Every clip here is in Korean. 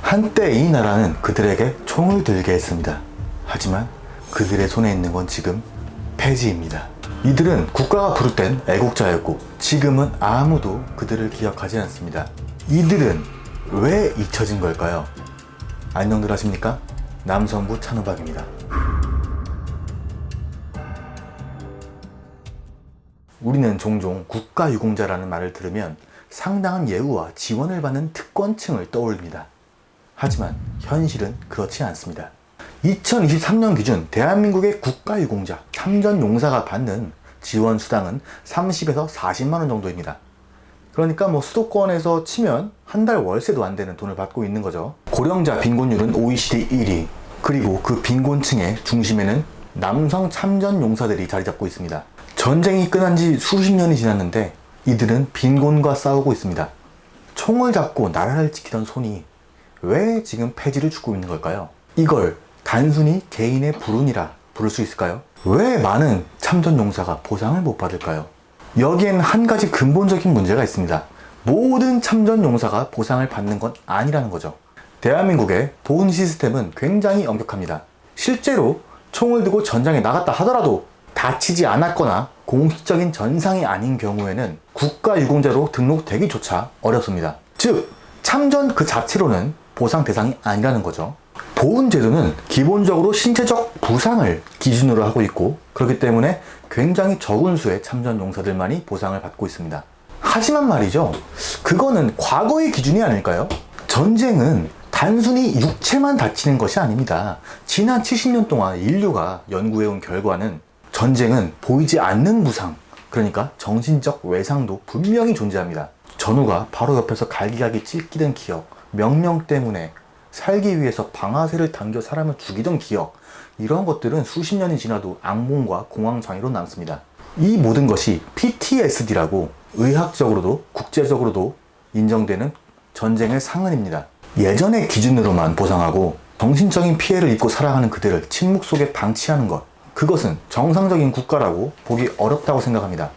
한때 이 나라는 그들에게 총을 들게 했습니다. 하지만 그들의 손에 있는 건 지금 폐지입니다. 이들은 국가가 부르땐 애국자였고 지금은 아무도 그들을 기억하지 않습니다. 이들은 왜 잊혀진 걸까요? 안녕들 하십니까? 남성부 찬호박입니다. 우리는 종종 국가유공자라는 말을 들으면 상당한 예우와 지원을 받는 특권층을 떠올립니다. 하지만 현실은 그렇지 않습니다. 2023년 기준 대한민국의 국가유공자, 참전용사가 받는 지원 수당은 30에서 40만원 정도입니다. 그러니까 수도권에서 치면 한 달 월세도 안 되는 돈을 받고 있는 거죠. 고령자 빈곤율은 OECD 1위, 그리고 그 빈곤층의 중심에는 남성 참전용사들이 자리 잡고 있습니다. 전쟁이 끝난 지 수십 년이 지났는데 이들은 빈곤과 싸우고 있습니다. 총을 잡고 나라를 지키던 손이 왜 지금 폐지를 죽고 있는 걸까요? 이걸 단순히 개인의 불운이라 부를 수 있을까요? 왜 많은 참전용사가 보상을 못 받을까요? 여기엔 한 가지 근본적인 문제가 있습니다. 모든 참전용사가 보상을 받는 건 아니라는 거죠. 대한민국의 보훈 시스템은 굉장히 엄격합니다. 실제로 총을 들고 전장에 나갔다 하더라도 다치지 않았거나 공식적인 전상이 아닌 경우에는 국가유공자로 등록되기조차 어렵습니다. 즉, 참전 그 자체로는 보상 대상이 아니라는 거죠. 보훈제도는 기본적으로 신체적 부상을 기준으로 하고 있고 그렇기 때문에 굉장히 적은 수의 참전용사들만이 보상을 받고 있습니다. 하지만 말이죠, 그거는 과거의 기준이 아닐까요? 전쟁은 단순히 육체만 다치는 것이 아닙니다. 지난 70년 동안 인류가 연구해온 결과는 전쟁은 보이지 않는 부상, 그러니까 정신적 외상도 분명히 존재합니다. 전우가 바로 옆에서 갈기갈기 찢기던 기억, 명령 때문에 살기 위해서 방아쇠를 당겨 사람을 죽이던 기억, 이런 것들은 수십 년이 지나도 악몽과 공황장애로 남습니다. 이 모든 것이 PTSD라고 의학적으로도 국제적으로도 인정되는 전쟁의 상흔입니다. 예전의 기준으로만 보상하고 정신적인 피해를 입고 살아가는 그들을 침묵 속에 방치하는 것, 그것은 정상적인 국가라고 보기 어렵다고 생각합니다.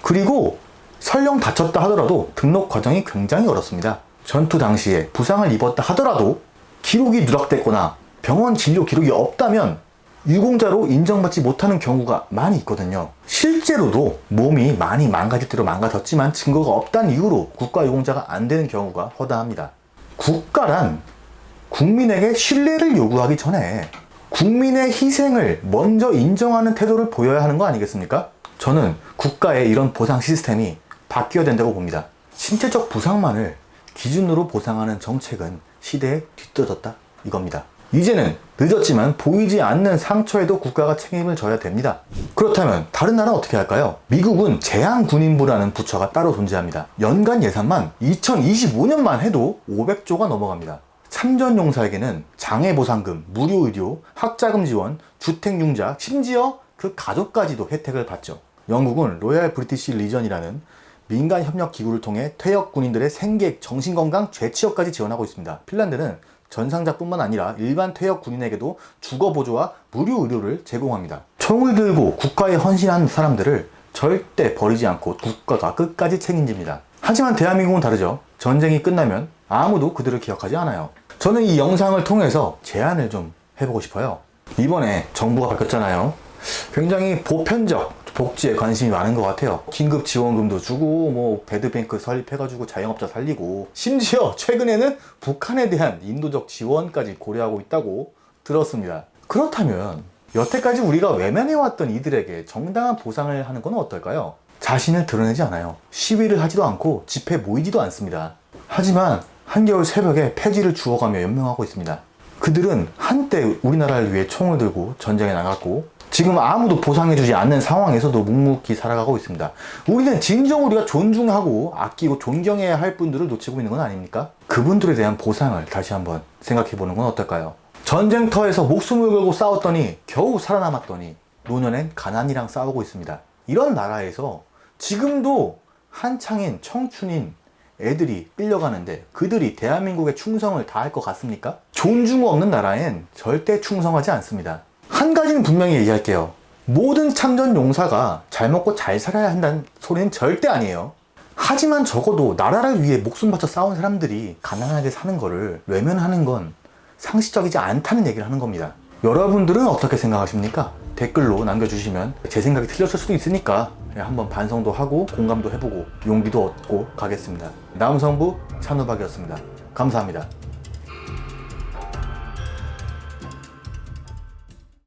그리고 설령 다쳤다 하더라도 등록 과정이 굉장히 어렵습니다. 전투 당시에 부상을 입었다 하더라도 기록이 누락됐거나 병원 진료 기록이 없다면 유공자로 인정받지 못하는 경우가 많이 있거든요. 실제로도 몸이 많이 망가질 대로 망가졌지만 증거가 없다는 이유로 국가유공자가 안 되는 경우가 허다합니다. 국가란 국민에게 신뢰를 요구하기 전에 국민의 희생을 먼저 인정하는 태도를 보여야 하는 거 아니겠습니까? 저는 국가의 이런 보상 시스템이 바뀌어야 된다고 봅니다. 신체적 부상만을 기준으로 보상하는 정책은 시대에 뒤떨어졌다 이겁니다. 이제는 늦었지만 보이지 않는 상처에도 국가가 책임을 져야 됩니다. 그렇다면 다른 나라는 어떻게 할까요? 미국은 재향군인부라는 부처가 따로 존재합니다. 연간 예산만 2025년만 해도 500조가 넘어갑니다. 참전용사에게는 장애보상금, 무료의료, 학자금 지원, 주택융자, 심지어 그 가족까지도 혜택을 받죠. 영국은 로얄 브리티시 리전이라는 민간 협력 기구를 통해 퇴역 군인들의 생계, 정신건강, 재취업까지 지원하고 있습니다. 핀란드는 전상자뿐만 아니라 일반 퇴역 군인에게도 주거보조와 무료 의료를 제공합니다. 총을 들고 국가에 헌신한 사람들을 절대 버리지 않고 국가가 끝까지 책임집니다. 하지만 대한민국은 다르죠. 전쟁이 끝나면 아무도 그들을 기억하지 않아요. 저는 이 영상을 통해서 제안을 좀 해보고 싶어요. 이번에 정부가 바뀌었잖아요. 굉장히 보편적 복지에 관심이 많은 것 같아요. 긴급 지원금도 주고 배드뱅크 설립해가지고 자영업자 살리고, 심지어 최근에는 북한에 대한 인도적 지원까지 고려하고 있다고 들었습니다. 그렇다면 여태까지 우리가 외면해왔던 이들에게 정당한 보상을 하는 건 어떨까요? 자신을 드러내지 않아요. 시위를 하지도 않고 집회 모이지도 않습니다. 하지만 한겨울 새벽에 폐지를 주워가며 연명하고 있습니다. 그들은 한때 우리나라를 위해 총을 들고 전쟁에 나갔고 지금 아무도 보상해주지 않는 상황에서도 묵묵히 살아가고 있습니다. 우리는 진정 우리가 존중하고 아끼고 존경해야 할 분들을 놓치고 있는 건 아닙니까? 그분들에 대한 보상을 다시 한번 생각해보는 건 어떨까요? 전쟁터에서 목숨을 걸고 싸웠더니 겨우 살아남았더니 노년엔 가난이랑 싸우고 있습니다. 이런 나라에서 지금도 한창인 청춘인 애들이 끌려가는데 그들이 대한민국의 충성을 다할 것 같습니까? 존중 없는 나라엔 절대 충성하지 않습니다. 한 가지는 분명히 얘기할게요. 모든 참전 용사가 잘 먹고 잘 살아야 한다는 소리는 절대 아니에요. 하지만 적어도 나라를 위해 목숨 바쳐 싸운 사람들이 가난하게 사는 거를 외면하는 건 상식적이지 않다는 얘기를 하는 겁니다. 여러분들은 어떻게 생각하십니까? 댓글로 남겨주시면 제 생각이 틀렸을 수도 있으니까 한번 반성도 하고 공감도 해보고 용기도 얻고 가겠습니다. 남성부 찬우박이었습니다. 감사합니다.